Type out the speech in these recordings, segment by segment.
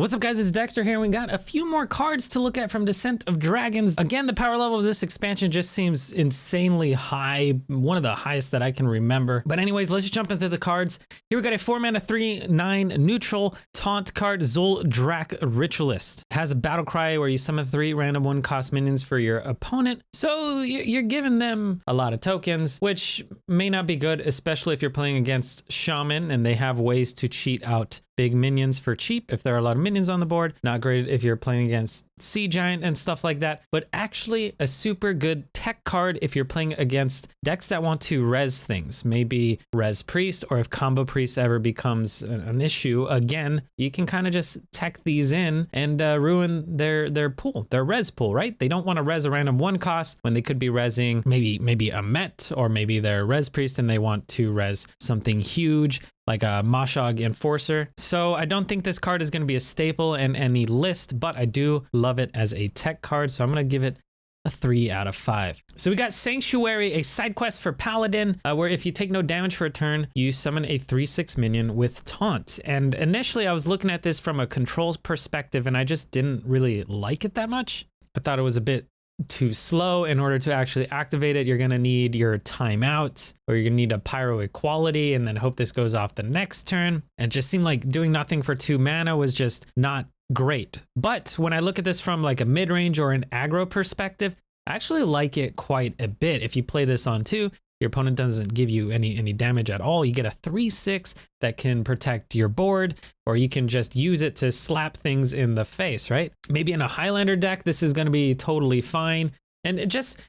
What's up guys, it's Dekkster here, and we got a few more cards to look at from Descent of Dragons. Again, the power level of this expansion just seems insanely high, one of the highest that I can remember. But anyways, let's just jump into the cards. Here we got a 4-mana 3/9 neutral taunt card, Zuldrak Ritualist. It has a battle cry where you summon 3 random 1-cost minions for your opponent. So you're giving them a lot of tokens, which may not be good, especially if you're playing against Shaman and they have ways to cheat out big minions for cheap if there are a lot of minions on the board. Not great if you're playing against Sea Giant and stuff like that, but actually a super good tech card if you're playing against decks that want to res things, maybe res priest, or if combo priest ever becomes an issue again, you can kind of just tech these in and ruin their pool, their res pool, right? They don't want to res a random 1-cost when they could be resing maybe a Met, or maybe they're res priest and they want to res something huge like a Mashog Enforcer. So I don't think this card is going to be a staple in any list, but I do love it as a tech card, so I'm going to give it a 3 out of 5. So we got Sanctuary, a side quest for Paladin, where if you take no damage for a turn, you summon a 3/6 minion with Taunt. And initially I was looking at this from a controls perspective, and I just didn't really like it that much. I thought it was a bit too slow. In order to actually activate it, you're going to need your timeout, or you're going to need a Pyro Equality and then hope this goes off the next turn. And it just seemed like doing nothing for 2 mana was just not great. But when I look at this from like a mid-range or an aggro perspective, I actually like it quite a bit. If you play this on 2, your opponent doesn't give you any damage at all. You get a 3/6 that can protect your board, or you can just use it to slap things in the face, right? Maybe in a Highlander deck, this is going to be totally fine. And it just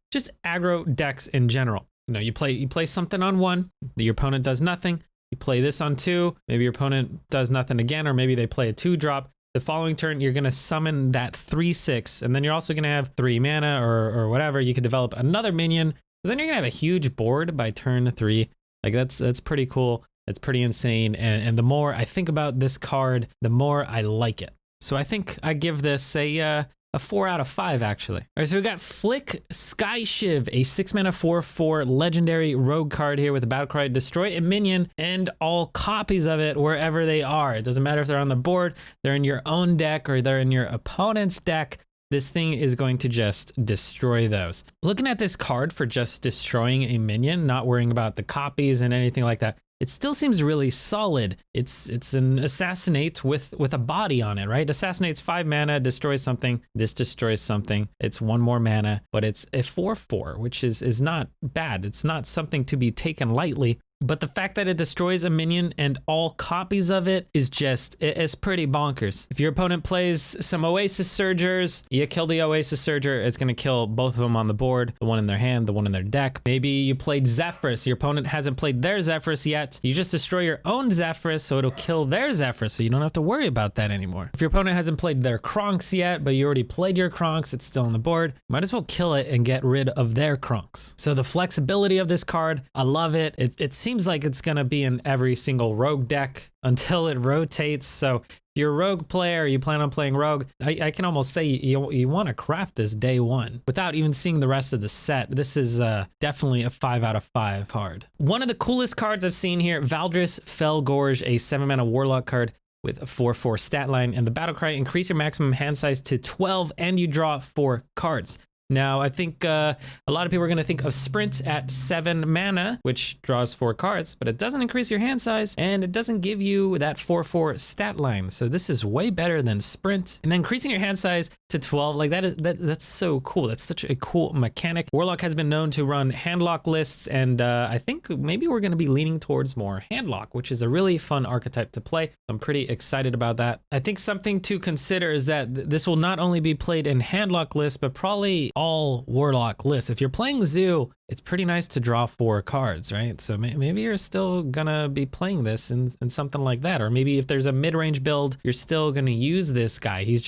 aggro decks in general. You know, you play something on 1, your opponent does nothing. You play this on 2, maybe your opponent does nothing again, or maybe they play a 2-drop. The following turn, you're going to summon that 3/6, and then you're also going to have 3 mana or whatever. You could develop another minion. But then you're gonna have a huge board by turn 3. Like that's pretty cool. That's pretty insane. And the more I think about this card, the more I like it. So I think I give this a 4 out of 5 actually. All right, so we got Flik Skyshiv, a 6-mana 4/4 legendary rogue card here with a battle cry: destroy a minion and all copies of it wherever they are. It doesn't matter if they're on the board, they're in your own deck, or they're in your opponent's deck. This thing is going to just destroy those. Looking at this card for just destroying a minion, not worrying about the copies and anything like that, it still seems really solid. It's an assassinate with a body on it, right? Assassinate's 5 mana, destroys something. This destroys something. It's 1 more mana, but it's a 4/4, which is not bad. It's not something to be taken lightly. But the fact that it destroys a minion and all copies of it is it's pretty bonkers. If your opponent plays some Oasis Surgers, you kill the Oasis Surger, it's gonna kill both of them on the board, the one in their hand, the one in their deck. Maybe you played Zephyrus, your opponent hasn't played their Zephyrus yet. You just destroy your own Zephyrus, so it'll kill their Zephyrus, so you don't have to worry about that anymore. If your opponent hasn't played their Kronx yet, but you already played your Kronx, it's still on the board, might as well kill it and get rid of their Kronx. So the flexibility of this card, I love it. It seems like it's gonna be in every single rogue deck until it rotates. So if you're a rogue player, you plan on playing rogue, I can almost say you want to craft this day 1 without even seeing the rest of the set. This is definitely a 5 out of 5 card. One of the coolest cards I've seen here, Valdris Felgorge, a 7-mana warlock card with a 4/4 stat line, and the battle cry: increase your maximum hand size to 12 and you draw 4 cards. Now, I think a lot of people are going to think of Sprint at 7 mana, which draws 4 cards, but it doesn't increase your hand size, and it doesn't give you that 4/4 stat line. So this is way better than Sprint. And then increasing your hand size to 12, like that's so cool. That's such a cool mechanic. Warlock has been known to run handlock lists, and I think maybe we're going to be leaning towards more handlock, which is a really fun archetype to play. I'm pretty excited about that. I think something to consider is that this will not only be played in handlock lists, but probably all warlock lists. If you're playing Zoo, it's pretty nice to draw 4 cards, right? So maybe you're still gonna be playing this in something like that. Or maybe if there's a mid-range build, you're still gonna use this guy. He's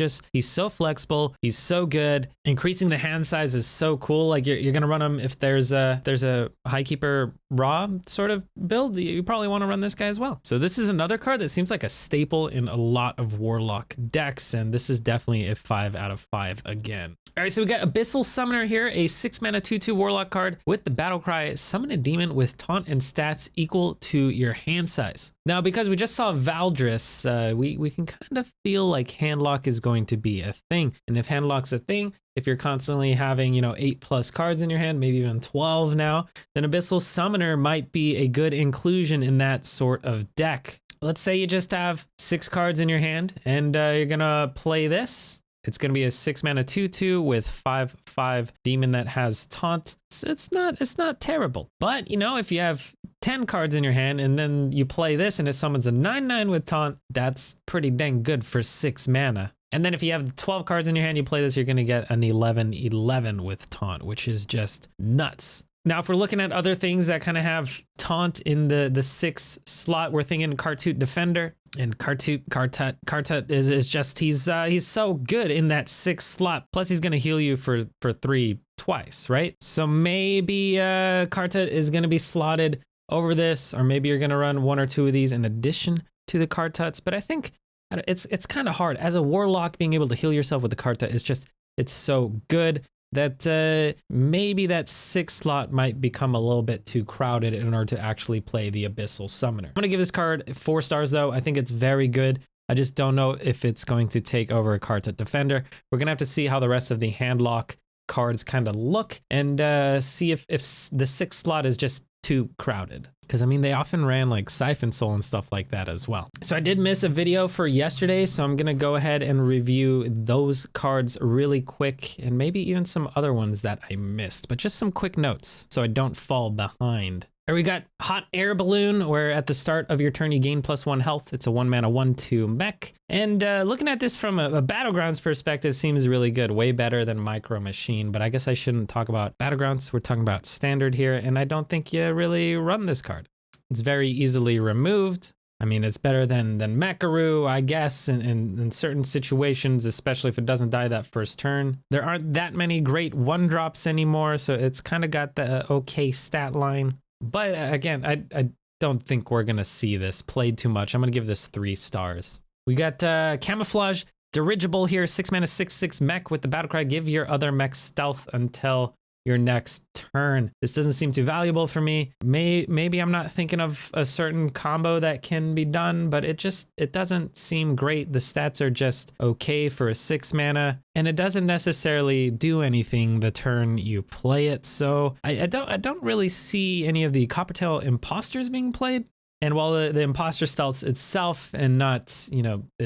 so flexible, he's so good. Increasing the hand size is so cool. Like you're gonna run him if there's a Highkeeper Raw sort of build, you probably wanna run this guy as well. So this is another card that seems like a staple in a lot of warlock decks, and this is definitely a 5 out of 5 again. All right, so we got Abyssal Summoner here, a 6-mana 2/2 warlock card with with the battle cry, summon a demon with taunt and stats equal to your hand size. Now, because we just saw Valdris, we can kind of feel like handlock is going to be a thing. And if handlock's a thing, if you're constantly having, 8+ cards in your hand, maybe even 12 now, then Abyssal Summoner might be a good inclusion in that sort of deck. Let's say you just have 6 cards in your hand and you're gonna play this. It's going to be a 6-mana 2/2 with 5/5 demon that has taunt. It's not terrible. But, if you have 10 cards in your hand and then you play this and it summons a 9/9 with taunt, that's pretty dang good for 6 mana. And then if you have 12 cards in your hand, you play this, you're going to get an 11/11 with taunt, which is just nuts. Now, if we're looking at other things that kind of have taunt in the 6 slot, we're thinking Kartut Defender. And Kartut is just, he's so good in that 6 slot. Plus, he's going to heal you for 3 twice, right? So maybe Kartut is going to be slotted over this, or maybe you're going to run 1 or 2 of these in addition to the Kartuts. But I think it's kind of hard. As a Warlock, being able to heal yourself with the Kartut is just, it's so good that maybe that 6 slot might become a little bit too crowded in order to actually play the Abyssal Summoner. I'm gonna give this card 4 stars though. I think it's very good. I just don't know if it's going to take over a Kartut Defender. We're gonna have to see how the rest of the handlock cards kind of look and see if the 6 slot is just too crowded. Because I mean, they often ran like Siphon Soul and stuff like that as well. So I did miss a video for yesterday, so I'm gonna go ahead and review those cards really quick and maybe even some other ones that I missed, but just some quick notes so I don't fall behind. Here we got Hot Air Balloon, where at the start of your turn you gain +1 health. It's a 1-mana 1/2 mech. And looking at this from a Battlegrounds perspective seems really good, way better than Micro Machine, but I guess I shouldn't talk about Battlegrounds. We're talking about Standard here, and I don't think you really run this card. It's very easily removed. I mean, it's better than Mekaru, I guess, in certain situations, especially if it doesn't die that first turn. There aren't that many great 1-drops anymore, so it's kind of got the okay stat line. But again, I don't think we're going to see this played too much. I'm going to give this 3 stars. We got Camouflage Dirigible here, 6-mana 6/6 mech with the battlecry. Give your other mech stealth until your next turn. This doesn't seem too valuable for me. Maybe I'm not thinking of a certain combo that can be done, but it doesn't seem great. The stats are just okay for a 6 mana, and it doesn't necessarily do anything the turn you play it. So I don't really see any of the Coppertail Imposters being played. And while the Imposter stealths itself and not,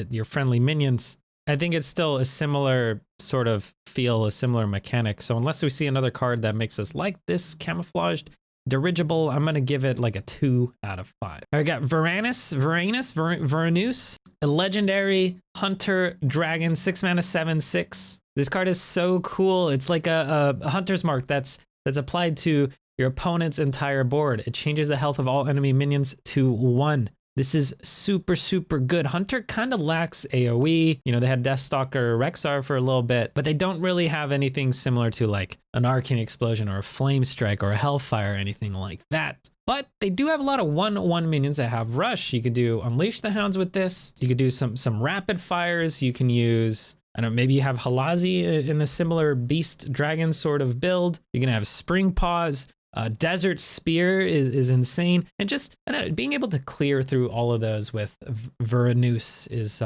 your friendly minions, I think it's still a similar sort of feel, a similar mechanic. So unless we see another card that makes us like this Camouflaged Dirigible, I'm going to give it like a 2 out of 5. I got Varanus, a legendary hunter dragon, 6-mana 7/6. This card is so cool. It's like a hunter's mark that's applied to your opponent's entire board. It changes the health of all enemy minions to 1. This is super, super good. Hunter kind of lacks AoE. They had Deathstalker Rexar for a little bit, but they don't really have anything similar to like an Arcane Explosion or a Flame Strike or a Hellfire or anything like that. But they do have a lot of 1/1 minions that have Rush. You could do Unleash the Hounds with this. You could do some Rapid Fires. You can use, I don't know, maybe you have Halazi in a similar Beast Dragon sort of build. You can have Spring Paws. Desert Spear is insane, and just being able to clear through all of those with Varanus is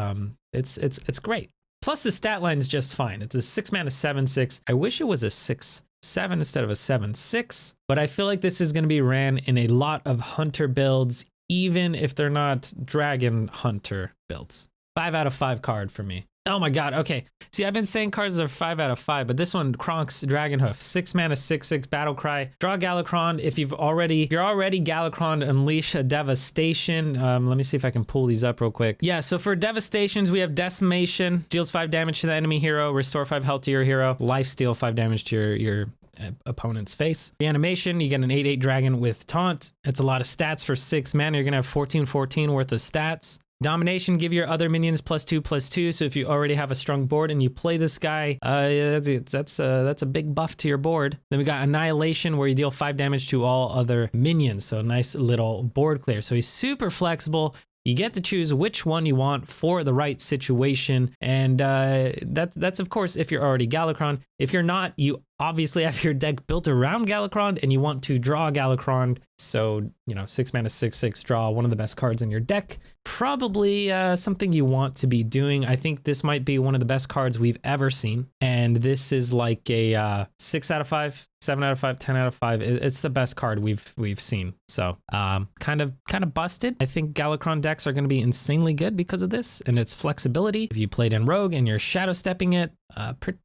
it's great. Plus the stat line is just fine. It's a 6-mana 7/6. I wish it was a 6/7 instead of a 7/6, but I feel like this is going to be ran in a lot of hunter builds, even if they're not dragon hunter builds. 5 out of 5 card for me. Oh my god, okay. See, I've been saying cards are 5 out of 5, but this one, Kronx Dragonhoof, 6-mana 6/6 battle cry. Draw Galakrond. If you're already Galakrond, unleash a Devastation. Let me see if I can pull these up real quick. Yeah, so for Devastations, we have Decimation, deals 5 damage to the enemy hero, restore 5 health to your hero, lifesteal 5 damage to your opponent's face. Reanimation, you get an 8/8 dragon with taunt. It's a lot of stats for 6 mana. You're gonna have 14 worth of stats. Domination, give your other minions +2/+2. So if you already have a strong board and you play this guy, that's a big buff to your board. Then we got Annihilation, where you deal 5 damage to all other minions. So nice little board clear. So he's super flexible. You get to choose which one you want for the right situation. And that's of course, if you're already Galakrond. If you're not, you obviously have your deck built around Galakrond and you want to draw Galakrond. So, 6 mana, 6/6 draw, one of the best cards in your deck. Probably something you want to be doing. I think this might be one of the best cards we've ever seen. And this is like a 6 out of 5, 7 out of 5, 10 out of 5. It's the best card we've seen. So kind of busted. I think Galakrond decks are going to be insanely good because of this and its flexibility. If you played in Rogue and you're shadow stepping it,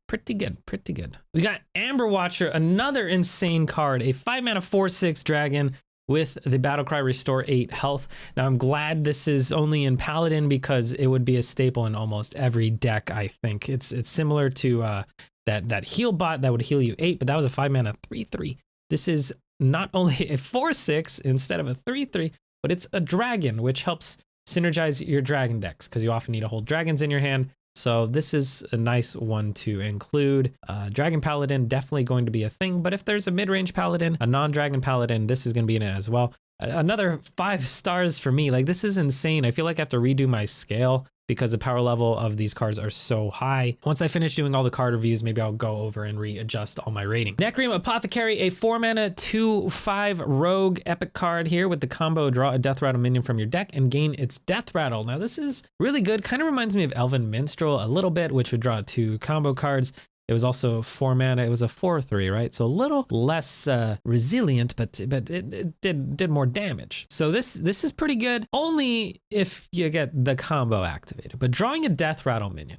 pretty good. We got Amber Watcher, another insane card, a 5 mana 4/6 dragon with the Battlecry Restore 8 health. Now I'm glad this is only in Paladin because it would be a staple in almost every deck. I think it's similar to that heal bot that would heal you 8, but that was a 5 mana 3/3. This is not only a 4/6 instead of a 3/3, but it's a dragon, which helps synergize your dragon decks because you often need to hold dragons in your hand. So this is a nice one to include. Dragon Paladin definitely going to be a thing, but if there's a mid-range Paladin, a non-dragon Paladin, this is going to be in it as well. Another 5 stars for me. Like, this is insane. I feel like I have to redo my scale because the power level of these cards are so high. Once I finish doing all the card reviews, maybe I'll go over and readjust all my rating. Nekrium Apothecary, a 4 mana 2/5 rogue epic card here with the combo draw a death rattle minion from your deck and gain its death rattle. Now this is really good. Kind of reminds me of Elven Minstrel a little bit, which would draw 2 combo cards. It was also 4 mana. It was a 4/3, right? So a little less resilient, but it did more damage. So this is pretty good, only if you get the combo activated. But drawing a death rattle minion,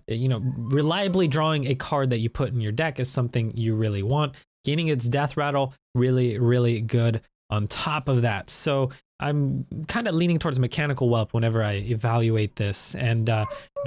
reliably drawing a card that you put in your deck is something you really want. Gaining its death rattle, really good on top of that. So I'm kind of leaning towards Mechanical Whelp whenever I evaluate this, and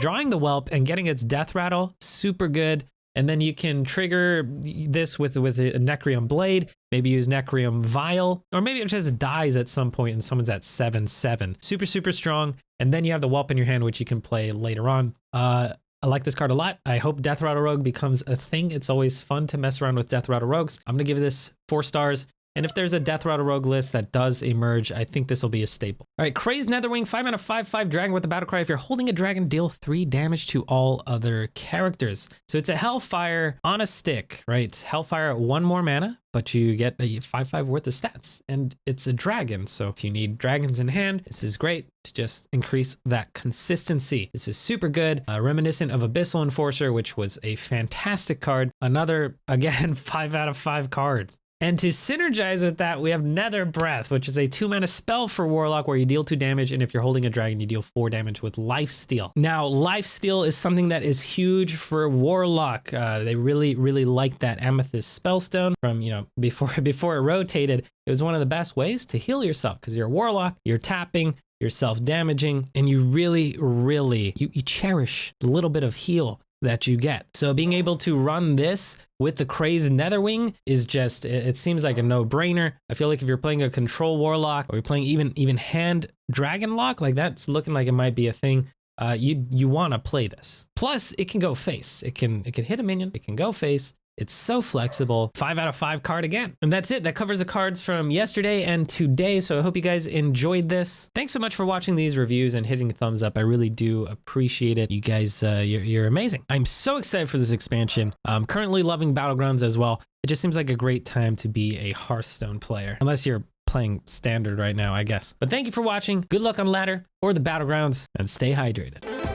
drawing the Whelp and getting its death rattle, super good. And then you can trigger this with a Nekrium Blade, maybe use Nekrium Vial, or maybe it just dies at some point and someone's at 7/7. Super strong. And then you have the Whelp in your hand, which you can play later on. I like this card a lot. I hope Death Rattle Rogue becomes a thing. It's always fun to mess around with Death Rattle Rogues. I'm going to give this 4 stars. And if there's a Death Rattle Rogue list that does emerge, I think this will be a staple. All right, Crazed Netherwing, 5 mana 5/5 dragon with the Battlecry. If you're holding a dragon, deal 3 damage to all other characters. So it's a Hellfire on a stick, right? Hellfire, 1 more mana, but you get a 5/5 worth of stats. And it's a dragon, so if you need dragons in hand, this is great to just increase that consistency. This is super good, reminiscent of Abyssal Enforcer, which was a fantastic card. Another, again, 5 out of 5 cards. And to synergize with that, we have Nether Breath, which is a 2 mana spell for Warlock where you deal 2 damage, and if you're holding a dragon, you deal 4 damage with Lifesteal. Now, Lifesteal is something that is huge for Warlock. They really like that Amethyst Spellstone from, before it rotated. It was one of the best ways to heal yourself because you're a Warlock, you're tapping, you're self-damaging, and you really, you cherish the little bit of heal that you get. So being able to run this with the Crazed Netherwing is just, it seems like a no-brainer. I feel like if you're playing a control Warlock or you're playing even hand Dragon Lock, like that's looking like it might be a thing, you want to play this. Plus, it can go face. It can hit a minion, it can go face. It's so flexible. 5 out of 5 card again. And that's it. That covers the cards from yesterday and today. So I hope you guys enjoyed this. Thanks so much for watching these reviews and hitting the thumbs up. I really do appreciate it. You guys, you're amazing. I'm so excited for this expansion. I'm currently loving Battlegrounds as well. It just seems like a great time to be a Hearthstone player. Unless you're playing standard right now, I guess. But thank you for watching. Good luck on ladder or the Battlegrounds and stay hydrated.